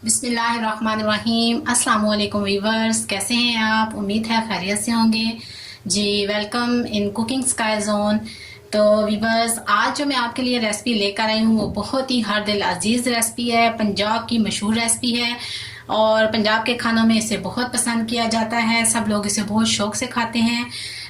बिस्मिल्लाहिर्रहमानिर्रहीम। अस्सलाम वालेकुम वीवर्स, कैसे हैं आप? उम्मीद है खैरियत से होंगे जी। Welcome in cooking sky zone. तो वीवर्स, आज जो मैं आपके लिए रेसिपी लेकर आई हूँ वो बहुत ही हर दिल अजीज़ रेसिपी है। पंजाब की मशहूर रेसिपी है और पंजाब के खानों में इसे बहुत पसंद किया जाता है। सब लोग इसे बहुत शौक से खाते हैं।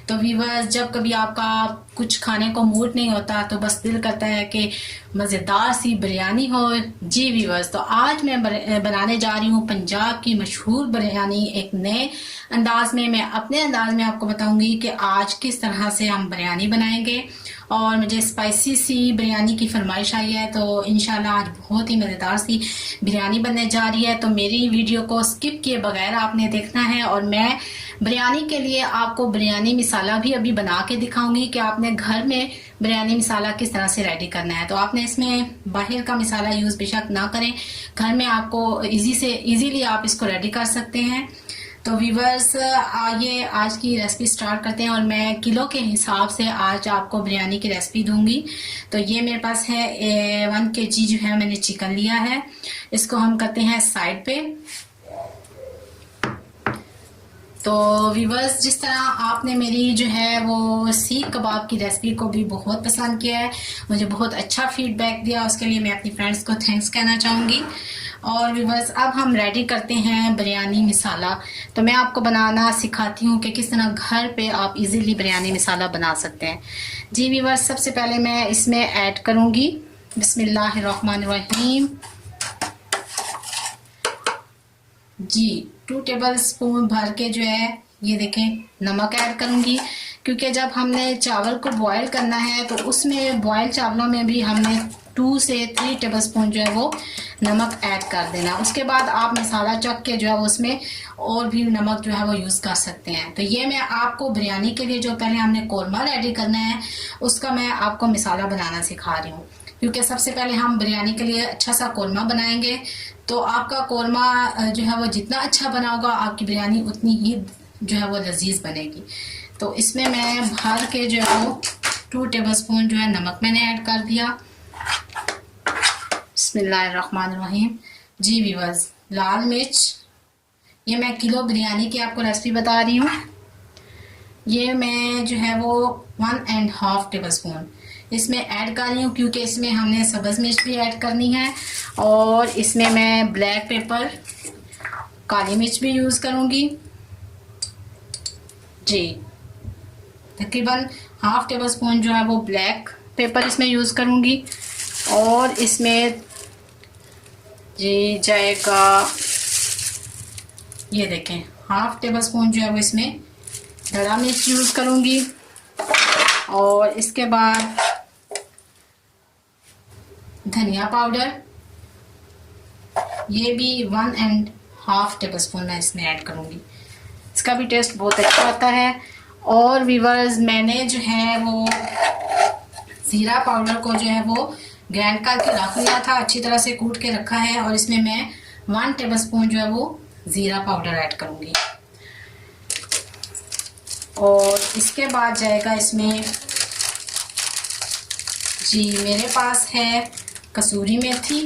तो व्यूवर्स, जब कभी आपका कुछ खाने को मूड नहीं होता तो बस दिल करता है कि मज़ेदार सी बिरयानी हो। जी व्यूवर्स, तो आज मैं बनाने जा रही हूँ पंजाब की मशहूर बिरयानी एक नए अंदाज में। मैं अपने अंदाज में आपको बताऊंगी कि आज किस तरह से हम बिरयानी बनाएंगे। और मुझे स्पाइसी सी बिरयानी की फरमाइश आई है, तो इंशाल्लाह आज बहुत ही मज़ेदार सी बिरयानी बनने जा रही है। तो मेरी वीडियो को स्किप किए बगैर आपने देखना है। और मैं बिरयानी के लिए आपको बिरयानी मसाला भी अभी बना के दिखाऊंगी कि आपने घर में बिरयानी मसाला किस तरह से रेडी करना है। तो आपने इसमें बाहर का मसाला यूज़ बेशक ना करें, घर में आपको इजीली आप इसको रेडी कर सकते हैं। तो व्यूवर्स, आइए आज की रेसिपी स्टार्ट करते हैं। और मैं किलो के हिसाब से आज आपको बिरयानी की रेसिपी दूंगी। तो ये मेरे पास है 1 kg जो है मैंने चिकन लिया है। इसको हम करते हैं साइड पे। तो व्यूवर्स, जिस तरह आपने मेरी जो है वो सीख कबाब की रेसिपी को भी बहुत पसंद किया है, मुझे बहुत अच्छा फीडबैक दिया, उसके लिए मैं अपनी फ्रेंड्स को थैंक्स कहना चाहूँगी। और व्यूवर्स, अब हम रेडी करते हैं बिरयानी मसाला। तो मैं आपको बनाना सिखाती हूँ कि किस तरह घर पे आप इजीली बिरयानी मसाला बना सकते हैं। जी व्यूवर्स, सबसे पहले मैं इसमें ऐड करूँगी बिस्मिल्लाहिर्रहमानिर्रहीम जी 2 टेबल स्पून भर के जो है ये देखें नमक ऐड करूंगी। क्योंकि जब हमने चावल को बॉयल करना है तो उसमें बॉयल चावलों में भी हमने 2 से 3 टेबल स्पून जो है वो नमक ऐड कर देना। उसके बाद आप मसाला चख के जो है उसमें और भी नमक जो है वो यूज़ कर सकते हैं। तो ये मैं आपको बिरयानी के लिए जो पहले हमने कोरमा रेडी करना है उसका मैं आपको मसाला बनाना सिखा रही हूँ। क्योंकि सबसे पहले हम बिरयानी के लिए अच्छा सा कोरमा बनाएंगे। तो आपका कोरमा जो है वो जितना अच्छा बना होगा आपकी बिरयानी उतनी ही जो है वो लजीज बनेगी। तो इसमें मैं भर के जो है वो 2 टेबल स्पून जो है नमक मैंने ऐड कर दिया। बिस्मिल्लाहिर्रहमानिर्रहीम जी व्यूअर्स, लाल मिर्च, ये मैं किलो बिरयानी की आपको रेसिपी बता रही हूँ। ये मैं जो है वो 1.5 टेबल स्पून इसमें ऐड कर रही हूँ, क्योंकि इसमें हमने सब्ज़ मिर्च भी ऐड करनी है। और इसमें मैं ब्लैक पेपर, काली मिर्च भी यूज़ करूँगी जी। तकरीबन 1/2 टेबल स्पून जो है वो ब्लैक पेपर इसमें यूज़ करूँगी। और इसमें जी जाएगा, ये देखें 1/2 टेबल स्पून जो है वो इसमें धड़ा मिर्च यूज़ करूँगी। और इसके बाद धनिया पाउडर, ये भी 1.5 टेबल स्पून मैं इसमें ऐड करूँगी। इसका भी टेस्ट बहुत अच्छा आता है। और व्यूअर्स, मैंने जो है वो ज़ीरा पाउडर को जो है वो ग्राइंड करके रख लिया था, अच्छी तरह से कूट के रखा है। और इसमें मैं 1 टेबल स्पून जो है वो ज़ीरा पाउडर ऐड करूँगी। और इसके बाद जाएगा इसमें जी मेरे पास है कसूरी मेथी।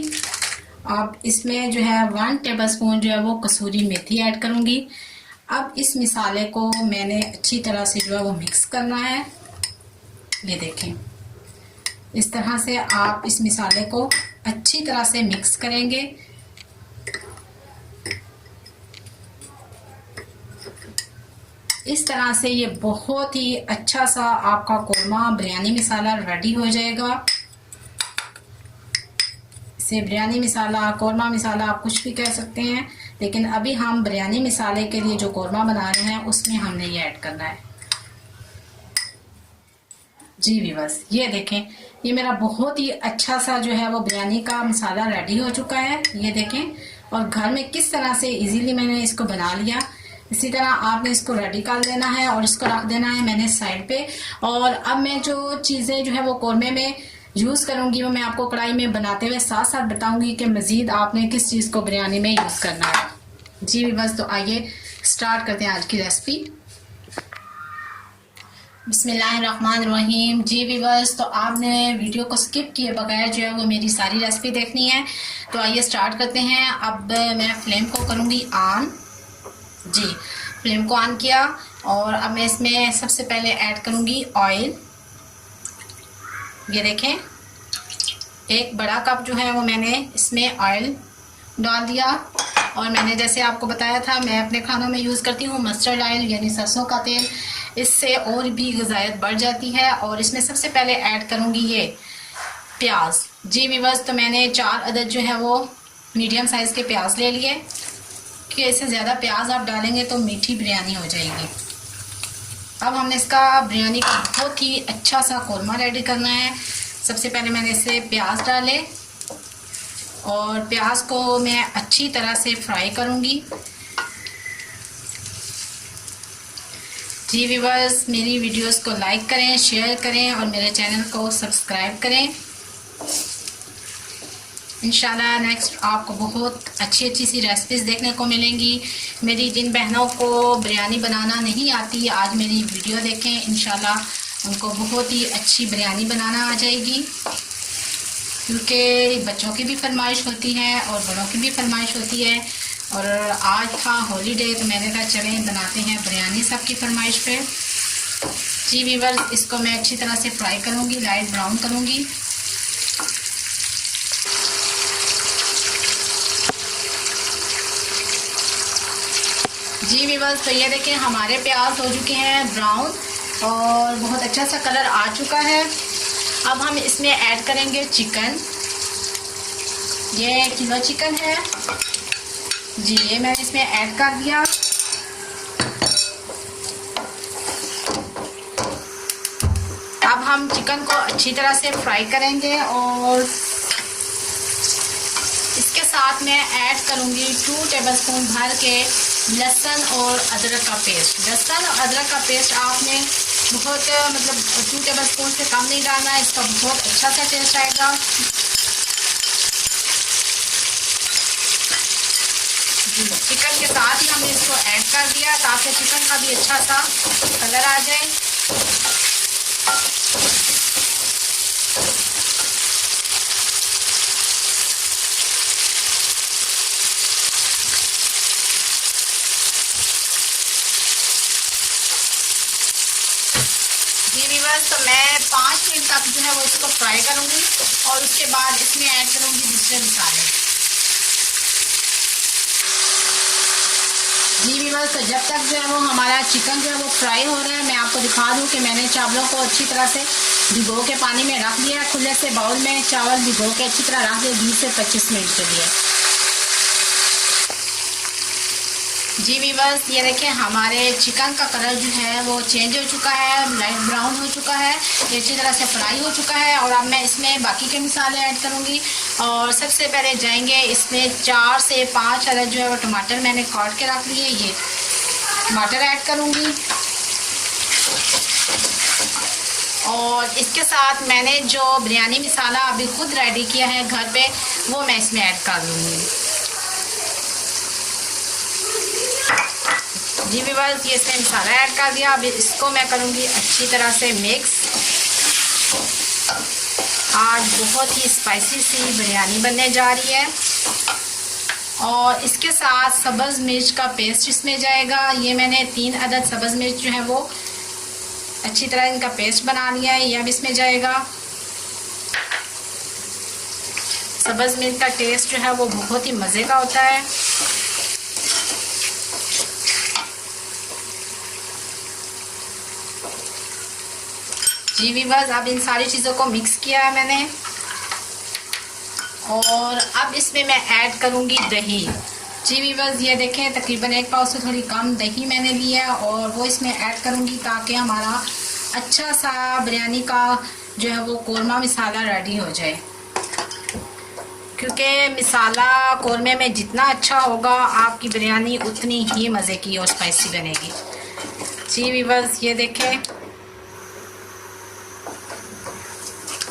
अब इसमें जो है 1 टेबल स्पून जो है वो कसूरी मेथी ऐड करूँगी। अब इस मसाले को मैंने अच्छी तरह से जो है वो मिक्स करना है। ये देखें, इस तरह से आप इस मसाले को अच्छी तरह से मिक्स करेंगे। इस तरह से ये बहुत ही अच्छा सा आपका कोरमा बिरयानी मसाला रेडी हो जाएगा। इसे बिरयानी मसाला, कोरमा मसाला आप कुछ भी कह सकते हैं, लेकिन अभी हम बिरयानी मसाले के लिए जो कोरमा बना रहे हैं उसमें हमने ये ऐड करना है जी व्यूअर्स। ये देखें, ये मेरा बहुत ही अच्छा सा जो है वो बिरयानी का मसाला रेडी हो चुका है। ये देखें, और घर में किस तरह से इजीली मैंने इसको बना लिया। इसी तरह आपने इसको रेडी कर लेना है और इसको रख देना है मैंने साइड पे। और अब मैं जो चीज़ें जो है वो कोरमे में यूज़ करूँगी वो मैं आपको कढ़ाई में बनाते हुए साथ साथ बताऊँगी कि मज़ीद आपने किस चीज़ को बिरयानी में यूज़ करना है जी बस। तो आइए स्टार्ट करते हैं आज की रेसिपी। बिस्मिल्लाहिर्रहमानिर्रहीम। जी व्यूअर्स, तो आपने वीडियो को स्किप किए बगैर जो है वो मेरी सारी रेसिपी देखनी है, तो आइए स्टार्ट करते हैं। अब मैं फ्लेम को करूँगी ऑन। जी, फ्लेम को ऑन किया और अब मैं इसमें सबसे पहले ऐड करूँगी ऑयल। ये देखें, एक बड़ा कप जो है वो मैंने इसमें ऑयल डाल दिया। और मैंने जैसे आपको बताया था, मैं अपने खानों में यूज़ करती हूँ मस्टर्ड ऑयल यानी सरसों का तेल। इससे और भी ग़िज़ायत बढ़ जाती है। और इसमें सबसे पहले ऐड करूँगी ये प्याज। जी व्यूअर्स, तो मैंने 4 अदद जो है वो मीडियम साइज़ के प्याज ले लिए, कि इससे ज़्यादा प्याज आप डालेंगे तो मीठी बिरयानी हो जाएगी। अब हमने इसका बिरयानी का बहुत ही अच्छा सा कोरमा रेडी करना है। सबसे पहले मैंने इसे प्याज डाले और प्याज को मैं अच्छी तरह से फ्राई करूँगी। जी व्यूअर्स, मेरी वीडियोस को लाइक करें, शेयर करें और मेरे चैनल को सब्सक्राइब करें। इंशाल्लाह नेक्स्ट आपको बहुत अच्छी सी रेसिपीज़ देखने को मिलेंगी। मेरी जिन बहनों को बिरयानी बनाना नहीं आती, आज मेरी वीडियो देखें, इंशाल्लाह उनको बहुत ही अच्छी बिरयानी बनाना आ जाएगी। क्योंकि बच्चों की भी फरमाइश होती है और बड़ों की भी फरमाइश होती है। और आज था हॉलीडे, तो मैंने कहा चलें बनाते हैं बिरयानी सबकी फरमाइश पे। जी व्यूअर्स, इसको मैं अच्छी तरह से फ्राई करूँगी, लाइट ब्राउन करूँगी। जी व्यूअर्स, तो ये देखें हमारे प्याज हो चुके हैं ब्राउन और बहुत अच्छा सा कलर आ चुका है। अब हम इसमें ऐड करेंगे चिकन। ये किलो चिकन है जी, ये मैंने इसमें ऐड कर दिया। अब हम चिकन को अच्छी तरह से फ्राई करेंगे और इसके साथ मैं ऐड करूँगी 2 टेबलस्पून भर के लहसुन और अदरक का पेस्ट। लहसुन और अदरक का पेस्ट आपने बहुत 2 टेबलस्पून से कम नहीं डालना है, इसका बहुत अच्छा सा टेस्ट आएगा। चिकन के साथ ही हमने इसको ऐड कर दिया ताकि चिकन का भी अच्छा सा कलर आ जाए। जी व्यूअर्स, तो मैं 5 मिनट तक जो है वो इसको फ्राई करूँगी और उसके बाद इसमें ऐड करूँगी दूसरे मसाले। जी व्यूअर्स, तो जब तक जो है वो हमारा चिकन जो है वो फ्राई हो रहा है, मैं आपको दिखा दूं कि मैंने चावलों को अच्छी तरह से भिगो के पानी में रख दिया है। खुले से बाउल में चावल भिगो के अच्छी तरह रख दिए 20 से 25 मिनट के लिए। जी व्यूअर्स, ये देखें हमारे चिकन का कलर जो है वो चेंज हो चुका है, लाइट ब्राउन हो चुका है, ये अच्छी तरह से फ्राई हो चुका है। और अब मैं इसमें बाकी के मसाले ऐड करूँगी। और सबसे पहले जाएंगे इसमें 4 से 5 अदद जो है वो टमाटर मैंने काट के रख लिए, ये टमाटर ऐड करूँगी। और इसके साथ मैंने जो बिरयानी मसाला अभी खुद रेडी किया है घर पे, वो मैं इसमें ऐड कर दूँगी। जी व्यूअर्स, ये इसमें मसाला ऐड कर दिया। अब इसको मैं करूँगी अच्छी तरह से मिक्स। आज बहुत ही स्पाइसी सी बिरयानी बनने जा रही है। और इसके साथ सब्ज़ मिर्च का पेस्ट इसमें जाएगा। ये मैंने 3 अदद सब्ज़ मिर्च जो है वो अच्छी तरह इनका पेस्ट बना लिया है, ये अब इसमें जाएगा। सब्ज़ मिर्च का टेस्ट जो है वो बहुत ही मज़े का होता है। जी व्यूअर्स, अब इन सारी चीज़ों को मिक्स किया है मैंने। और अब इसमें मैं ऐड करूँगी दही। जी व्यूअर्स, ये देखें तकरीबन 1 पाव से थोड़ी कम दही मैंने ली है और वो इसमें ऐड करूँगी ताकि हमारा अच्छा सा बिरयानी का जो है वो कोरमा मसाला रेडी हो जाए। क्योंकि मसाला कोरमे में जितना अच्छा होगा, आपकी बिरयानी उतनी ही मज़े की और स्पाइसी बनेगी। जी व्यूअर्स, ये देखें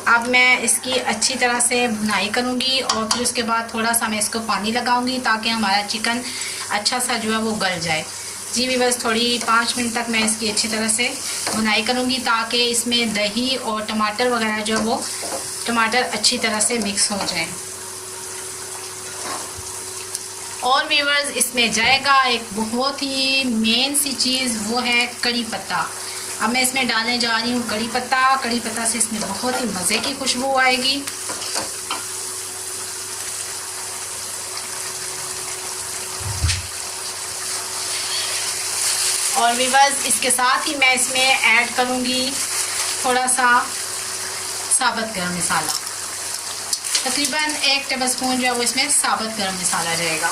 अब मैं इसकी अच्छी तरह से भुनाई करूँगी और फिर उसके बाद थोड़ा सा मैं इसको पानी लगाऊंगी ताकि हमारा चिकन अच्छा सा जो है वो गल जाए। जी वीवर्स, थोड़ी 5 मिनट तक मैं इसकी अच्छी तरह से भुनाई करूँगी ताकि इसमें दही और टमाटर वगैरह जो वो टमाटर अच्छी तरह से मिक्स हो जाए। और वीवर्स, इसमें जाएगा एक बहुत ही मेन सी चीज़, वो है कड़ी पत्ता। अब मैं इसमें डालने जा रही हूँ कड़ी पत्ता। कड़ी पत्ता से इसमें बहुत ही मज़े की खुशबू आएगी। और वीवर्स, इसके साथ ही मैं इसमें ऐड करूँगी थोड़ा सा साबुत गरम मसाला। तकरीबन 1 टेबलस्पून जो है वो इसमें साबुत गरम मसाला जाएगा।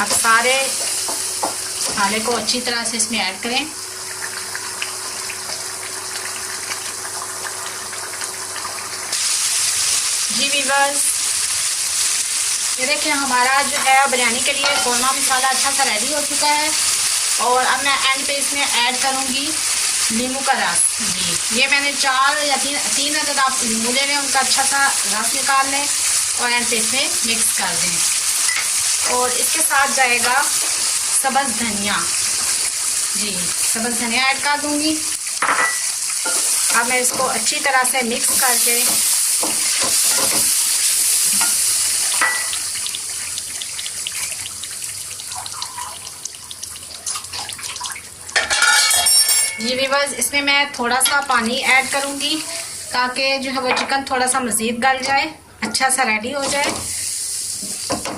अब सारे मसाले को अच्छी तरह से इसमें ऐड करें। जी वीवर्स, ये देखिए हमारा जो है बिरयानी के लिए कोरमा मसाला अच्छा सा रेडी हो चुका है। और अब मैं एंड पे इसमें ऐड करूँगी नींबू का रस। जी, ये मैंने 4 या 3 अदद आप नींबू ले लें, उनका अच्छा सा रस निकाल लें और एंड पे इसमें मिक्स कर दें। और इसके साथ जाएगा सब्ज़ धनिया। जी, सब्ज़ धनिया ऐड कर दूँगी। अब मैं इसको अच्छी तरह से मिक्स करके ये वीवर्स, इसमें मैं थोड़ा सा पानी ऐड करूँगी ताकि जो है वो चिकन थोड़ा सा मज़ीद गल जाए, अच्छा सा रेडी हो जाए।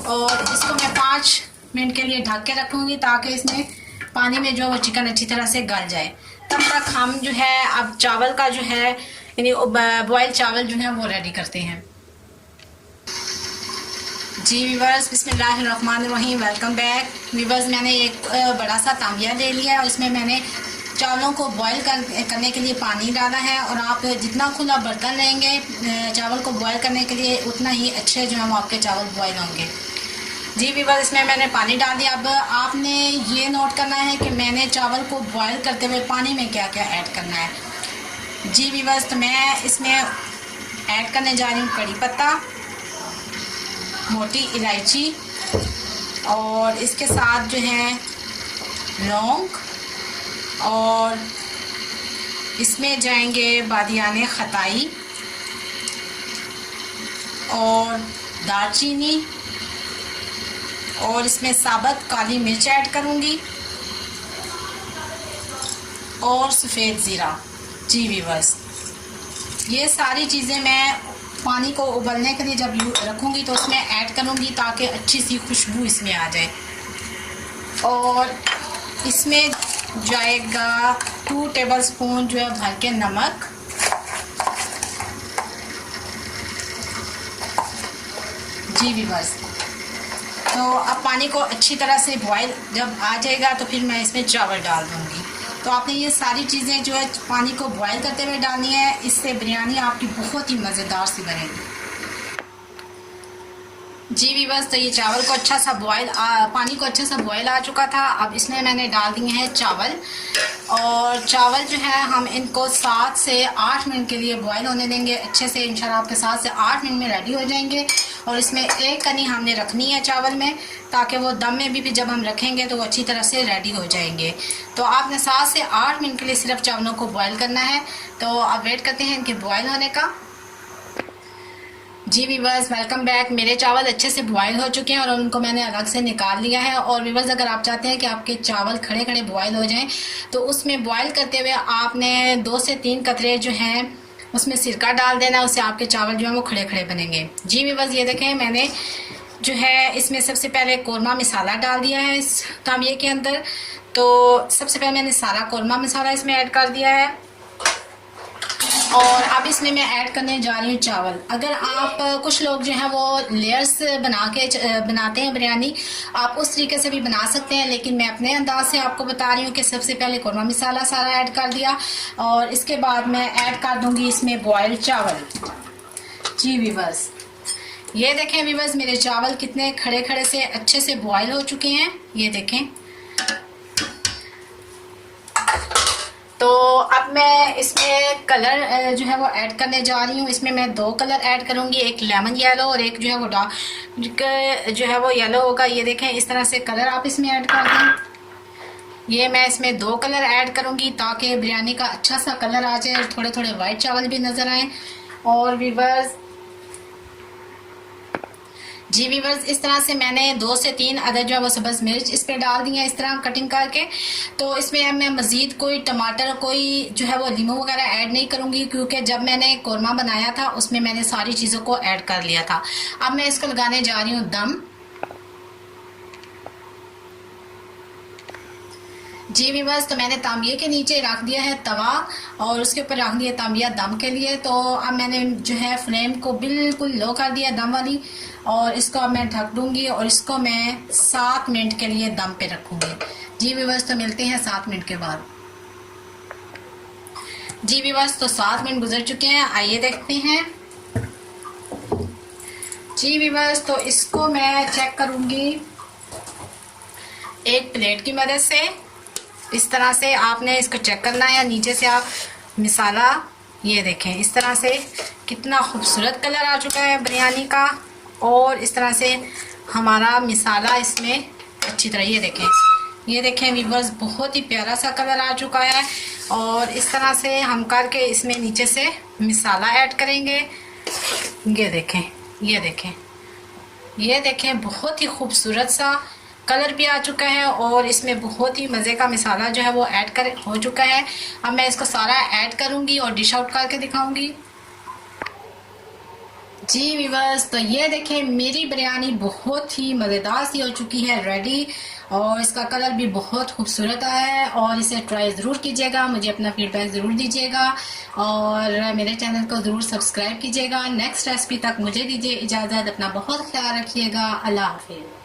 और इसको मैं 5 मिनट के लिए ढक के रखूँगी ताकि इसमें पानी में जो वो चिकन अच्छी तरह से गल जाए। तब तक हम जो है अब चावल का जो है यानी बॉयल चावल जो है वो रेडी करते हैं। जी वीवर्स, बिस्मिल्लाहिर्रहमानिर्रहीम, वेलकम बैक। वीवर्स, मैंने एक बड़ा सा तांबिया ले लिया और इसमें मैंने चावलों को बॉईल करने के लिए पानी डाला है। और आप जितना खुला बर्तन लेंगे चावल को बॉईल करने के लिए उतना ही अच्छे जो है वो आपके चावल बॉईल होंगे। जी वीवर्स, इसमें मैंने पानी डाल दिया। अब आपने ये नोट करना है कि मैंने चावल को बॉईल करते हुए पानी में क्या क्या ऐड करना है। जी वीवर्स, तो मैं इसमें ऐड करने जा रही हूँ कड़ी पत्ता, मोटी इलायची और इसके साथ जो है लौंग, और इसमें जाएंगे बादियाने खताई और दालचीनी, और इसमें साबुत काली मिर्च ऐड करूँगी और सफ़ेद ज़ीरा। जी वीवर्स, ये सारी चीज़ें मैं पानी को उबलने के लिए जब रखूँगी तो उसमें ऐड करूँगी ताकि अच्छी सी खुशबू इसमें आ जाए। और इसमें जाएगा 2 टेबलस्पून जो है भर के नमक, जी वीवर्स। तो अब पानी को अच्छी तरह से बॉईल जब आ जाएगा तो फिर मैं इसमें चावल डाल दूँगी। तो आपने ये सारी चीज़ें जो है पानी को बॉईल करते हुए डालनी है, इससे बिरयानी आपकी बहुत ही मज़ेदार सी बनेगी। जी वीवर्स, तो ये चावल को अच्छा सा पानी को अच्छा सा बॉयल आ चुका था। अब इसमें मैंने डाल दिए हैं चावल, और चावल जो है हम इनको 7 से 8 मिनट के लिए बॉयल होने देंगे अच्छे से। इंशाल्लाह आपके 7 से 8 मिनट में रेडी हो जाएंगे। और इसमें एक कनी हमने रखनी है चावल में ताकि वो दम में भी जब हम रखेंगे तो वो अच्छी तरह से रेडी हो जाएंगे। तो आपने 7 से 8 मिनट के लिए सिर्फ चावलों को बॉयल करना है। तो अब वेट करते हैं इनके बॉयल होने का। जी वीवर्स, वेलकम बैक। मेरे चावल अच्छे से बॉयल हो चुके हैं और उनको मैंने अलग से निकाल लिया है। और वीवर्स, अगर आप चाहते हैं कि आपके चावल खड़े खड़े बॉयल हो जाएं तो उसमें बॉयल करते हुए आपने 2 से 3 कतरे जो हैं उसमें सिरका डाल देना, उससे आपके चावल जो हैं वो खड़े खड़े बनेंगे। जी वीवर्स, ये देखें मैंने जो है इसमें सबसे पहले कोरमा मसाला डाल दिया है इस तांबिये के अंदर। तो सबसे पहले मैंने सारा कोरमा मसाला इसमें ऐड कर दिया है और अब इसमें मैं ऐड करने जा रही हूँ चावल। अगर आप कुछ लोग जो हैं वो लेयर्स बनाते हैं बिरयानी, आप उस तरीके से भी बना सकते हैं, लेकिन मैं अपने अंदाज से आपको बता रही हूँ कि सबसे पहले कोरमा मसाला सारा ऐड कर दिया और इसके बाद मैं ऐड कर दूँगी इसमें बॉयल चावल। जी वीवर्स, ये देखें वीवर्स, मेरे चावल कितने खड़े खड़े से अच्छे से बॉयल हो चुके हैं, ये देखें। तो अब मैं इसमें कलर जो है वो ऐड करने जा रही हूँ। इसमें मैं 2 कलर ऐड करूँगी, एक लेमन येलो और एक जो है वो डार्क जो है वो येलो होगा। ये देखें, इस तरह से कलर आप इसमें ऐड कर दें। ये मैं इसमें 2 कलर ऐड करूँगी ताकि बिरयानी का अच्छा सा कलर आ जाए और थोड़े थोड़े वाइट चावल भी नज़र आए। और व्यूअर्स जी व्यूअर्स, इस तरह से मैंने 2 से 3 अदद जो है वो सब्ज़ मिर्च इस पर डाल दी है, इस तरह कटिंग करके। तो इसमें मैं मज़ीद कोई टमाटर, कोई जो है वो लीमू वगैरह ऐड नहीं करूँगी, क्योंकि जब मैंने कौरमा बनाया था उसमें मैंने सारी चीज़ों को ऐड कर लिया था। अब मैं इसको लगाने जा रही हूँ दम। जी व्यूअर्स, तो मैंने तांबिये के नीचे रख दिया है तवा और उसके ऊपर रख दिया तांबिया दम के लिए। तो अब मैंने जो है फ्लेम को बिल्कुल लो कर दिया दम वाली, और इसको अब मैं ढक दूंगी और इसको मैं 7 मिनट के लिए दम पे रखूंगी। जी व्यूअर्स, तो मिलते हैं 7 मिनट के बाद। जी व्यूअर्स, तो 7 मिनट गुजर चुके हैं, आइए देखते हैं। जी व्यूअर्स, तो इसको मैं चेक करूंगी एक प्लेट की मदद से। इस तरह से आपने इसको चेक करना है, नीचे से आप मसाला, ये देखें इस तरह से कितना खूबसूरत कलर आ चुका है बिरयानी का। और इस तरह से हमारा मसाला इसमें अच्छी तरह, ये देखें व्यूअर्स, बहुत ही प्यारा सा कलर आ चुका है। और इस तरह से हम करके इसमें नीचे से मसाला ऐड करेंगे। ये देखें बहुत ही खूबसूरत सा कलर भी आ चुका है और इसमें बहुत ही मज़े का मसाला जो है वो हो चुका है। अब मैं इसको सारा ऐड करूँगी और डिश आउट करके दिखाऊंगी। जी व्यूअर्स, तो ये देखें मेरी बिरयानी बहुत ही मज़ेदार सी हो चुकी है रेडी, और इसका कलर भी बहुत खूबसूरत आया है। और इसे ट्राई ज़रूर कीजिएगा, मुझे अपना फीडबैक ज़रूर दीजिएगा और मेरे चैनल को ज़रूर सब्सक्राइब कीजिएगा। नेक्स्ट रेसिपी तक मुझे दीजिए इजाज़त, अपना बहुत ख्याल रखिएगा। अल्लाह हाफिज़।